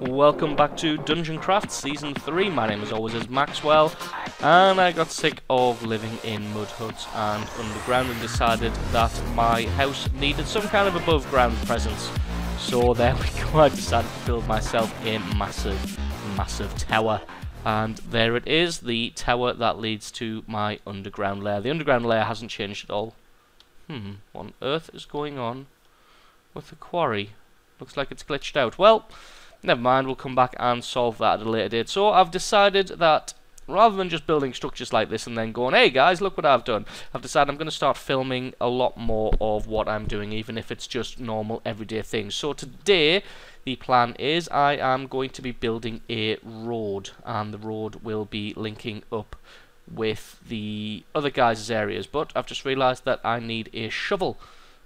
Welcome back to DungeCraft Season 3. My name as always is Maxwell, and I got sick of living in mud huts and underground and decided that my house needed some kind of above ground presence. So there we go, I decided to build myself a massive tower. And there it is, the tower that leads to my underground lair. The underground lair hasn't changed at all. What on earth is going on with the quarry? Looks like it's glitched out. Well, never mind, we'll come back and solve that at a later date. So I've decided that rather than just building structures like this and then going, hey guys, look what I've done, I've decided I'm going to start filming a lot more of what I'm doing, even if it's just normal everyday things. So today, the plan is I am going to be building a road, and the road will be linking up with the other guys' areas, but I've just realised that I need a shovel.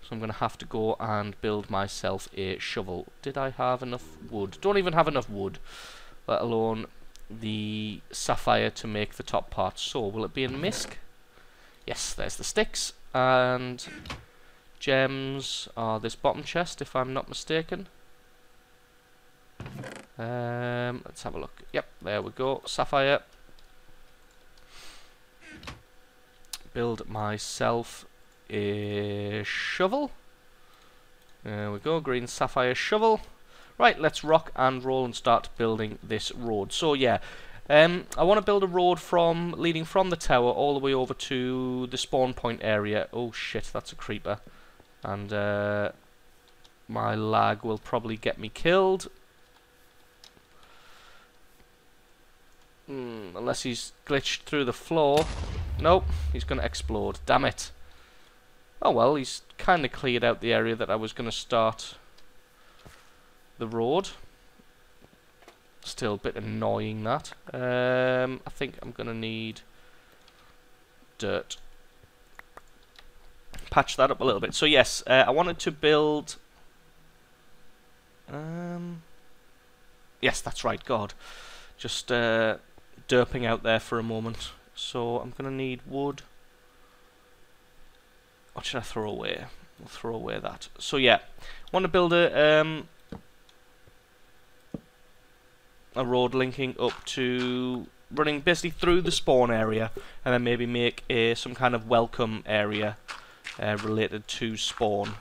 So I'm going to have to go and build myself a shovel. Did I have enough wood? Don't even have enough wood, let alone the sapphire to make the top part. So will it be in misc? Yes, there's the sticks. And gems are this bottom chest, if I'm not mistaken. Let's have a look. Yep, there we go. Sapphire. Build myself a shovel. There we go, green sapphire shovel. Right, let's rock and roll and start building this road. So yeah, I want to build a road leading from the tower all the way over to the spawn point area. Oh shit, that's a creeper. And my lag will probably get me killed. Unless he's glitched through the floor. Nope, he's going to explode. Damn it. Oh well, he's kind of cleared out the area that I was going to start the road. Still a bit annoying that. I think I'm going to need dirt. Patch that up a little bit. So yes, I wanted to build... yes, that's right, God. Just derping out there for a moment. So I'm going to need wood. What should I throw away? I'll throw away that. So yeah, I want to build a road linking up to running basically through the spawn area, and then maybe make some kind of welcome area related to spawn,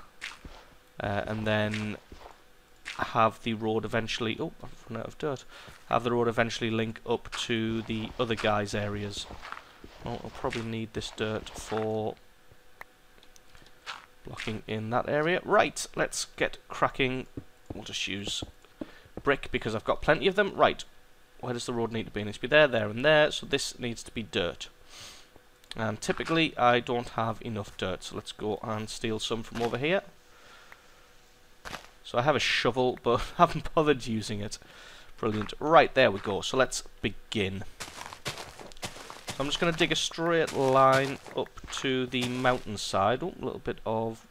and then have the road eventually. Oh, I've run out of dirt. Have the road eventually link up to the other guys' areas. Well, I'll probably need this dirt for blocking in that area. Right, let's get cracking. We'll just use brick because I've got plenty of them. Right, where does the road need to be? It needs to be there, there and there, so this needs to be dirt. And typically I don't have enough dirt, so let's go and steal some from over here. So I have a shovel, but haven't bothered using it. Brilliant. Right, there we go. So let's begin. So I'm just going to dig a straight line up to the mountainside. Oh, a little bit of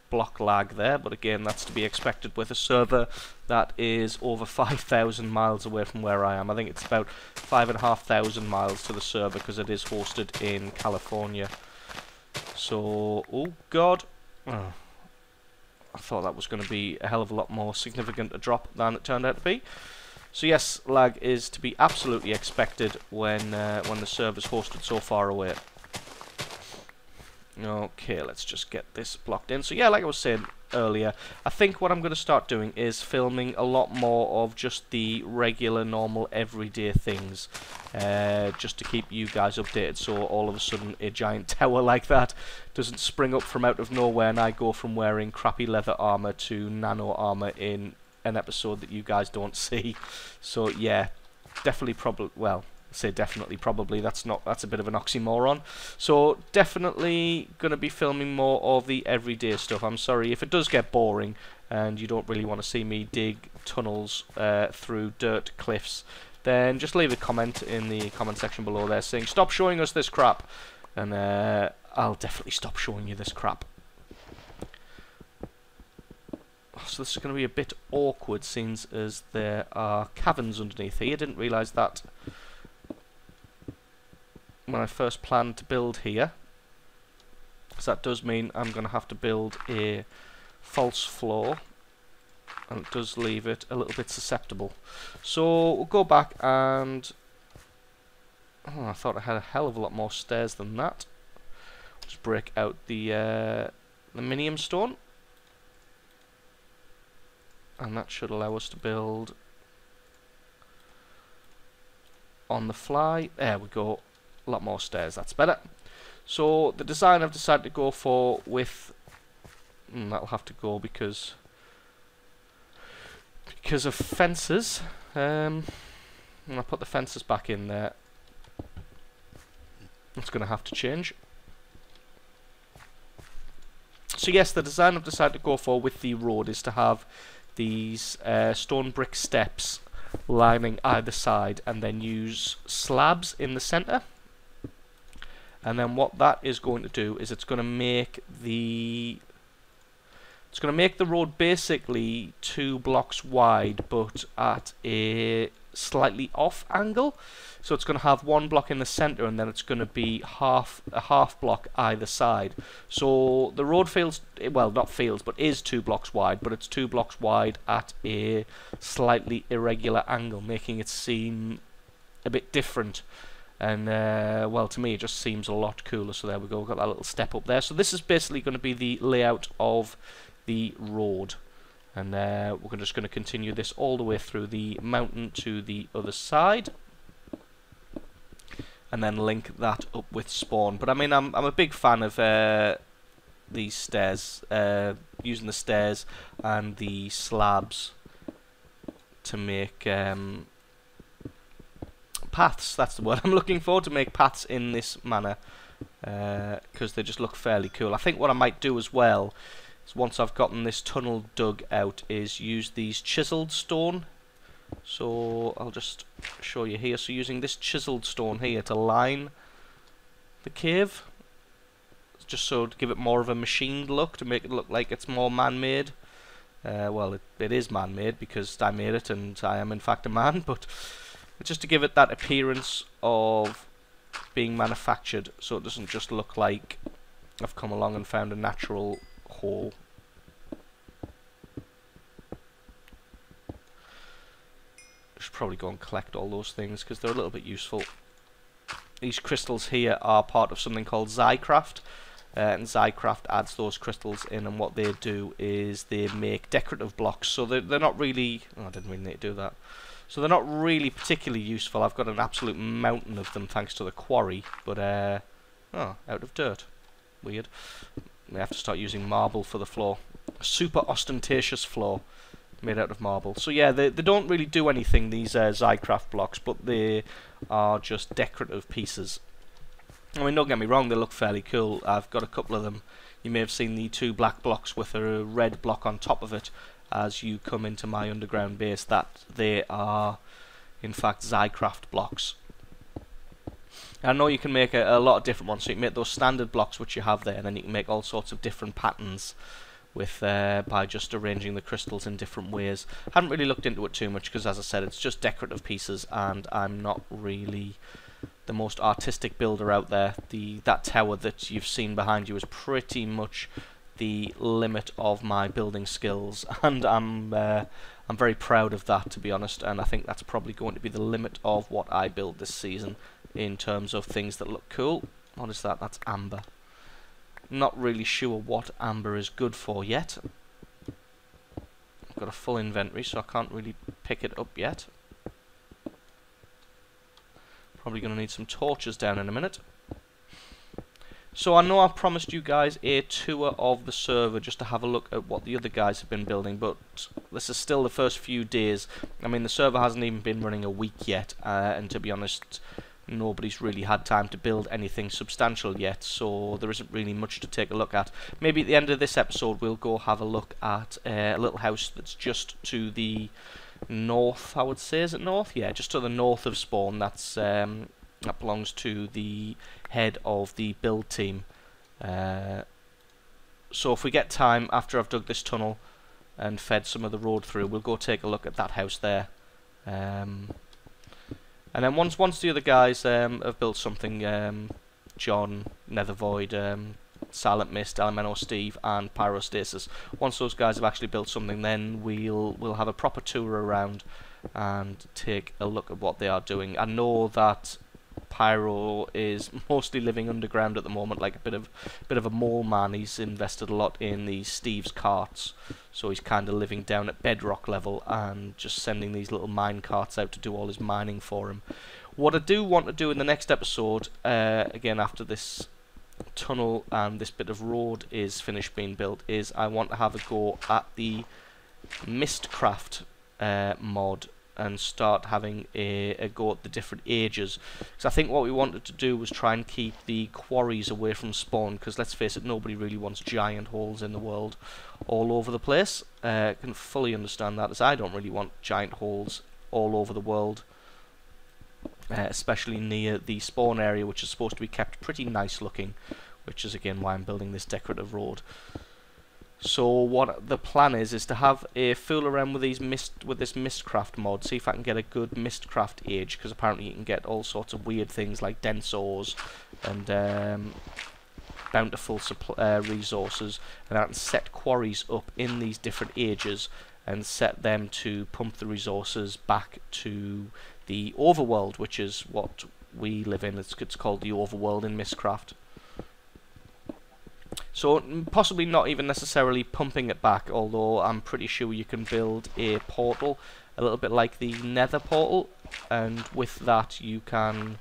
block lag there, but again, that's to be expected with a server that is over 5,000 miles away from where I am. I think it's about 5,500 miles to the server because it is hosted in California. So, oh god. Oh, I thought that was going to be a hell of a lot more significant a drop than it turned out to be. So yes, lag is to be absolutely expected when the server's hosted so far away. Okay, let's just get this blocked in. So yeah, like I was saying earlier, I think what I'm going to start doing is filming a lot more of just the regular, normal, everyday things, just to keep you guys updated, so all of a sudden a giant tower like that doesn't spring up from out of nowhere and I go from wearing crappy leather armor to nano armor in an episode that you guys don't see. So yeah, definitely probably that's a bit of an oxymoron. So definitely gonna be filming more of the everyday stuff. I'm sorry if it does get boring and you don't really want to see me dig tunnels through dirt cliffs, then just leave a comment in the comment section below there saying stop showing us this crap, and I'll definitely stop showing you this crap. So this is going to be a bit awkward since as there are caverns underneath here. I didn't realise that when I first planned to build here. So that does mean I'm going to have to build a false floor, and it does leave it a little bit susceptible. So we'll go back and... Oh, I thought I had a hell of a lot more stairs than that. Just break out the minium stone, and that should allow us to build on the fly. There we go. A lot more stairs. That's better. So the design I've decided to go for with... that'll have to go because of fences. And I'll put the fences back in there. It's going to have to change. So yes, the design I've decided to go for with the road is to have these stone brick steps lining either side, and then use slabs in the centre. And then what that is going to do is it's going to make the road basically 2 blocks wide, but at a slightly off angle. So it's going to have 1 block in the centre, and then it's going to be a half block either side. So the road feels, well, not feels, but is 2 blocks wide, but it's 2 blocks wide at a slightly irregular angle, making it seem a bit different. And well, to me it just seems a lot cooler. So there we go, we've got that little step up there. So this is basically going to be the layout of the road, and we're just going to continue this all the way through the mountain to the other side, and then link that up with spawn. But I mean, I'm a big fan of these stairs, using the stairs and the slabs to make paths. That's the word I'm looking for, to make paths in this manner, because they just look fairly cool. I think what I might do as well is, once I've gotten this tunnel dug out, is use these chiseled stone. So I'll just show you here. So using this chiseled stone here to line the cave, just so to give it more of a machined look, to make it look like it's more man-made. Well, it is man-made because I made it and I am in fact a man, but just to give it that appearance of being manufactured, so it doesn't just look like I've come along and found a natural hole. Should probably go and collect all those things because they're a little bit useful. These crystals here are part of something called DungeCraft, and DungeCraft adds those crystals in, and what they do is they make decorative blocks. So they're not really... Oh, I didn't really need to do that. So they're not really particularly useful. I've got an absolute mountain of them thanks to the quarry, but oh, out of dirt. Weird. We have to start using marble for the floor. A super ostentatious floor made out of marble. So yeah, they don't really do anything, these DungeCraft blocks, but they are just decorative pieces. I mean, don't get me wrong, they look fairly cool. I've got a couple of them. You may have seen the 2 black blocks with a red block on top of it as you come into my underground base. That they are in fact DungeCraft blocks. I know you can make a lot of different ones. So you can make those standard blocks which you have there, and then you can make all sorts of different patterns with by just arranging the crystals in different ways. Haven't really looked into it too much because, as I said, it's just decorative pieces, and I'm not really the most artistic builder out there. That tower that you've seen behind you is pretty much the limit of my building skills, and I'm very proud of that, to be honest, and I think that's probably going to be the limit of what I build this season in terms of things that look cool. What is that? That's amber. Not really sure what amber is good for yet. I've got a full inventory, so I can't really pick it up yet. Probably going to need some torches down in a minute. So I know I promised you guys a tour of the server just to have a look at what the other guys have been building, but this is still the first few days. I mean, the server hasn't even been running a week yet, and to be honest, nobody's really had time to build anything substantial yet, so there isn't really much to take a look at. Maybe at the end of this episode we'll go have a look at a little house that's just to the north, I would say. Is it north? Yeah, just to the north of spawn. That's that belongs to the head of the build team. So if we get time after I've dug this tunnel and fed some of the road through, we'll go take a look at that house there. And then once the other guys have built something, John, Nethervoid, Silent Mist, Elemental Steve, and Pyrostasis. Once those guys have actually built something, then we'll have a proper tour around and take a look at what they are doing. I know that Pyro is mostly living underground at the moment, like a bit of a mole man. He's invested a lot in these Steve's carts, so he's kind of living down at bedrock level and just sending these little mine carts out to do all his mining for him. What I do want to do in the next episode, again after this tunnel and this bit of road is finished being built, is I want to have a go at the Mistcraft mod and start having a go at the different ages, because I think what we wanted to do was try and keep the quarries away from spawn, because let's face it, nobody really wants giant holes in the world all over the place. I can fully understand that, as I don't really want giant holes all over the world, especially near the spawn area, which is supposed to be kept pretty nice looking, which is again why I'm building this decorative road. So what the plan is to have a fool around with this Mistcraft mod, see if I can get a good Mistcraft age, because apparently you can get all sorts of weird things like dense ores and bountiful resources, and I can set quarries up in these different ages and set them to pump the resources back to the overworld, which is what we live in. It's called the overworld in Mistcraft. So possibly not even necessarily pumping it back, although I'm pretty sure you can build a portal a little bit like the Nether portal, and with that you can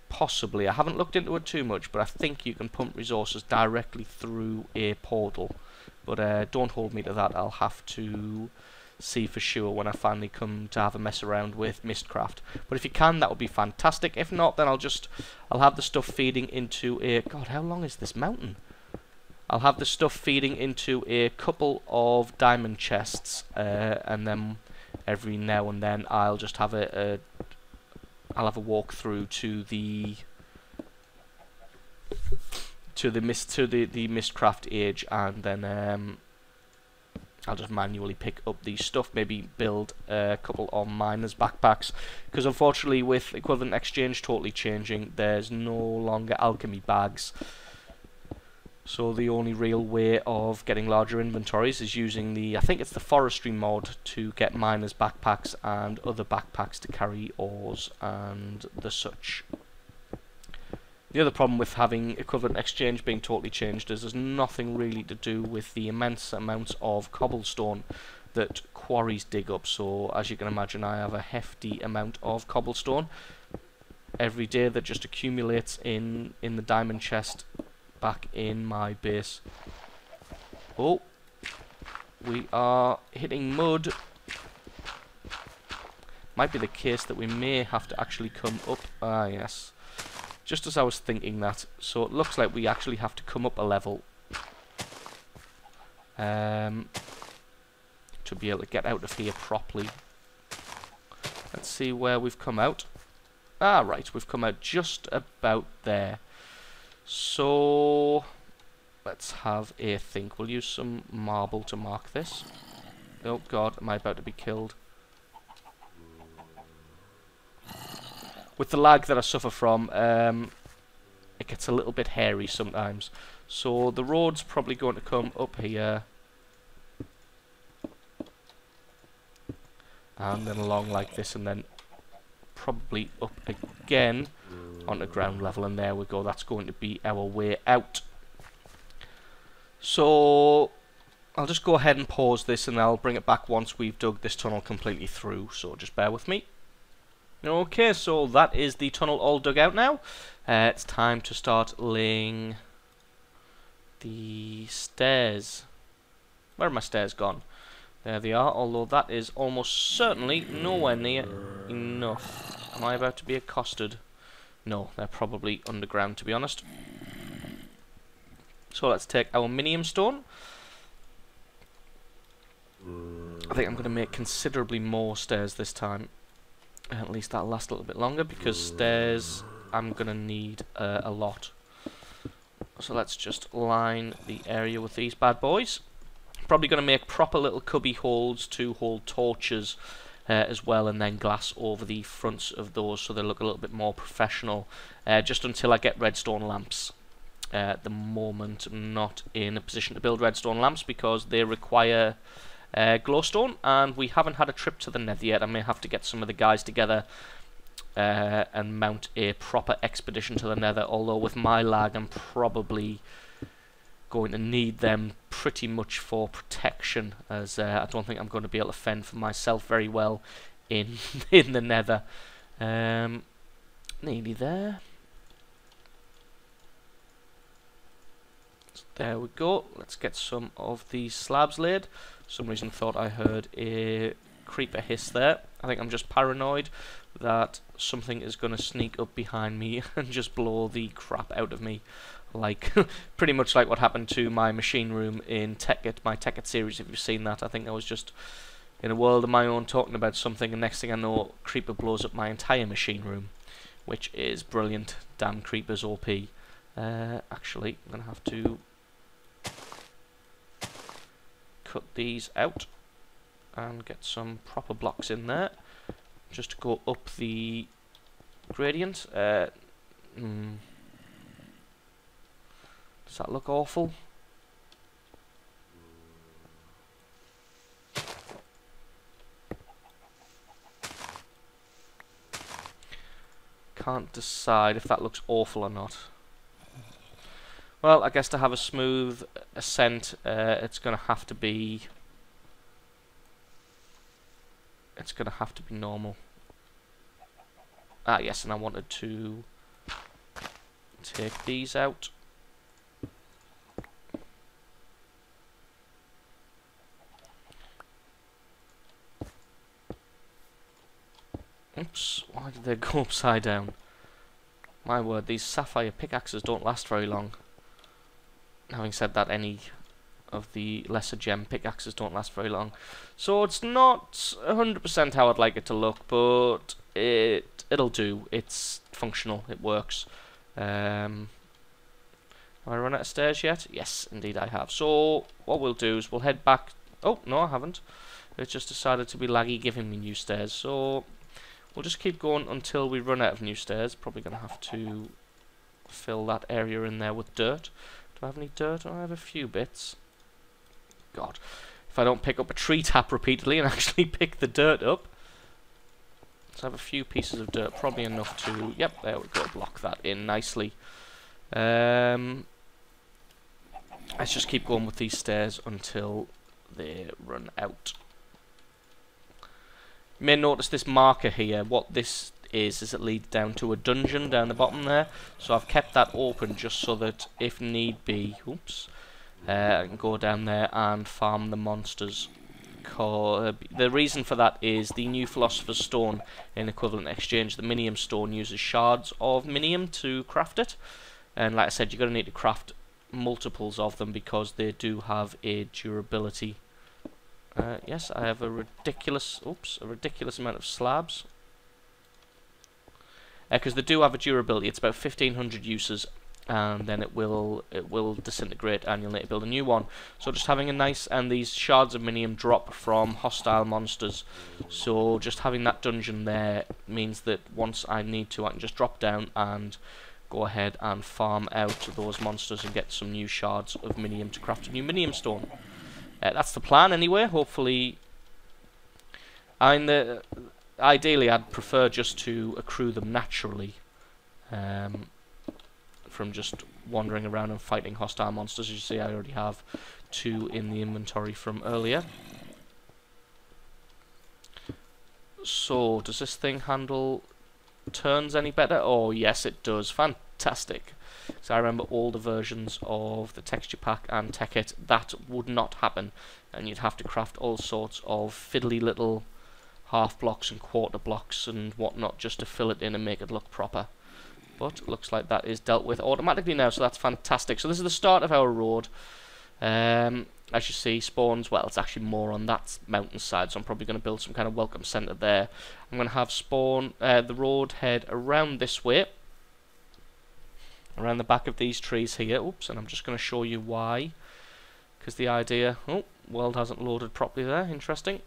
possibly, I haven't looked into it too much, but I think you can pump resources directly through a portal, but don't hold me to that. I'll have to see for sure when I finally come to have a mess around with Mistcraft. But if you can, that would be fantastic. If not, then I'll have the stuff feeding into a, God, how long is this mountain? I'll have the stuff feeding into a couple of diamond chests, and then every now and then I'll just have I'll have a walk through to the Mistcraft age, and then I'll just manually pick up the stuff, maybe build a couple of miners' backpacks, because unfortunately with equivalent exchange totally changing, there's no longer alchemy bags. So the only real way of getting larger inventories is using the, I think it's the forestry mod, to get miners' backpacks and other backpacks to carry ores and the such. The other problem with having equivalent exchange being totally changed is there's nothing really to do with the immense amounts of cobblestone that quarries dig up. So as you can imagine, I have a hefty amount of cobblestone every day that just accumulates in the diamond chest back in my base. Oh, we are hitting mud. Might be the case that we may have to actually come up. Ah, yes. Just as I was thinking that. So it looks like we actually have to come up a level to be able to get out of here properly. Let's see where we've come out. Ah, right, we've come out just about there. So let's have a think. We'll use some marble to mark this. Oh God, am I about to be killed? With the lag that I suffer from, it gets a little bit hairy sometimes. So the road's probably going to come up here, and then along like this, and then probably up again onto ground level, and there we go. That's going to be our way out. So I'll just go ahead and pause this, and I'll bring it back once we've dug this tunnel completely through, so just bear with me. Okay, so that is the tunnel all dug out now. It's time to start laying the stairs. Where are my stairs gone? There they are, although that is almost certainly nowhere near enough. Am I about to be accosted? No, they're probably underground, to be honest. So let's take our minium stone. I think I'm going to make considerably more stairs this time. At least that'll last a little bit longer, because stairs I'm going to need a lot. So let's just line the area with these bad boys. Probably going to make proper little cubby holes to hold torches as well, and then glass over the fronts of those so they look a little bit more professional, just until I get redstone lamps. At the moment, I'm not in a position to build redstone lamps because they require glowstone, and we haven't had a trip to the Nether yet. I may have to get some of the guys together and mount a proper expedition to the Nether, although with my lag I'm probably going to need them pretty much for protection, as I don't think I'm going to be able to fend for myself very well in in the Nether. Nearly there. There we go. Let's get some of these slabs laid. For some reason thought I heard a creeper hiss there. I think I'm just paranoid that something is going to sneak up behind me and just blow the crap out of me. Like, pretty much like what happened to my machine room in my Tekkit series, if you've seen that. I think I was just in a world of my own talking about something, and next thing I know, creeper blows up my entire machine room, which is brilliant. Damn creepers OP. Actually, I'm going to have to cut these out and get some proper blocks in there just to go up the gradient. Does that look awful? Can't decide if that looks awful or not. Well, I guess to have a smooth ascent, it's going to have to be normal. Ah, yes, and I wanted to take these out. Oops, why did they go upside down? My word, these sapphire pickaxes don't last very long. Having said that, any of the lesser gem pickaxes don't last very long. So it's not 100% how I'd like it to look, but it'll do. It's functional, it works. Have I run out of stairs yet? Yes, indeed I have. So what we'll do is we'll head back. Oh, no, I haven't. It just decided to be laggy giving me new stairs. So we'll just keep going until we run out of new stairs. Probably going to have to fill that area in there with dirt. Do I have any dirt? Oh, I have a few bits. God, if I don't pick up a tree tap repeatedly and actually pick the dirt up. So I have a few pieces of dirt, probably enough to... Yep, there we go, block that in nicely. Let's just keep going with these stairs until they run out. You may notice this marker here. What this is it leads down to a dungeon down the bottom there. So I've kept that open just so that if need be, oops, I can go down there and farm the monsters. The reason for that is the new Philosopher's Stone in equivalent exchange. The Minium Stone uses shards of Minium to craft it. And like I said, you're going to need to craft multiples of them because they do have a durability. Yes, I have a ridiculous amount of slabs. Because they do have a durability. It's about 1500 uses, and then it will disintegrate, and you'll need to build a new one. So just having a nice, and these shards of minium drop from hostile monsters. So just having that dungeon there means that once I need to, I can just drop down and go ahead and farm out those monsters and get some new shards of minium to craft a new minium stone. That's the plan anyway. Hopefully, ideally I'd prefer just to accrue them naturally, from just wandering around and fighting hostile monsters. As you see, I already have 2 in the inventory from earlier. So, does this thing handle turns any better? Oh yes, it does. Fantastic. So I remember older versions of the texture pack and Tekkit, that would not happen, and you'd have to craft all sorts of fiddly little half blocks and quarter blocks and whatnot just to fill it in and make it look proper. But it looks like that is dealt with automatically now, so that's fantastic. So this is the start of our road. As you see, spawns, well, it's actually more on that mountainside, so I'm probably going to build some kind of welcome centre there. I'm going to have spawn the road head around this way, around the back of these trees here. Oops, and I'm just going to show you why. Because the idea... Oh, world hasn't loaded properly there. Interesting.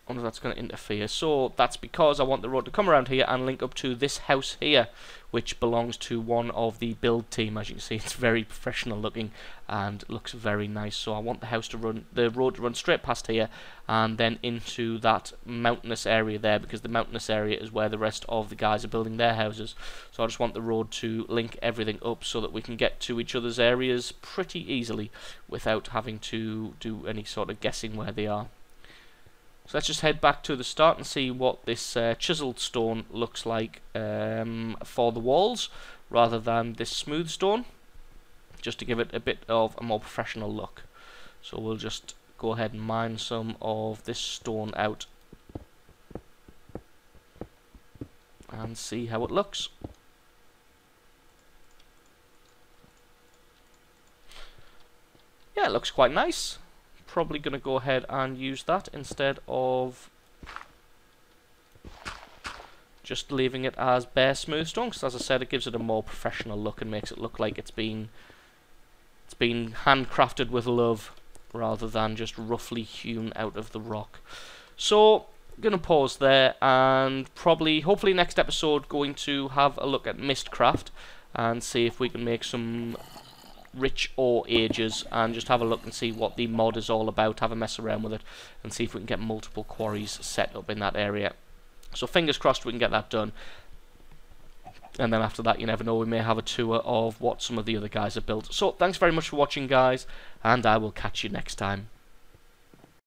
wonder if that's going to interfere. So that's because I want the road to come around here and link up to this house here, which belongs to one of the build team. As you can see, it's very professional looking and looks very nice. So I want the house to run, the road to run straight past here and then into that mountainous area there, because the mountainous area is where the rest of the guys are building their houses. So I just want the road to link everything up so that we can get to each other's areas pretty easily without having to do any sort of guessing where they are. So let's just head back to the start and see what this chiseled stone looks like for the walls, rather than this smooth stone, just to give it a bit of a more professional look. So we'll just go ahead and mine some of this stone out and see how it looks. Yeah, it looks quite nice. Probably going to go ahead and use that instead of just leaving it as bare smooth stone, because as I said, it gives it a more professional look and makes it look like it's been handcrafted with love rather than just roughly hewn out of the rock. So I'm going to pause there, and hopefully next episode going to have a look at Mistcraft and see if we can make some rich ore ages and just have a look and see what the mod is all about, have a mess around with it and see if we can get multiple quarries set up in that area. So fingers crossed we can get that done, and then after that, you never know, we may have a tour of what some of the other guys have built. So thanks very much for watching, guys, and I will catch you next time.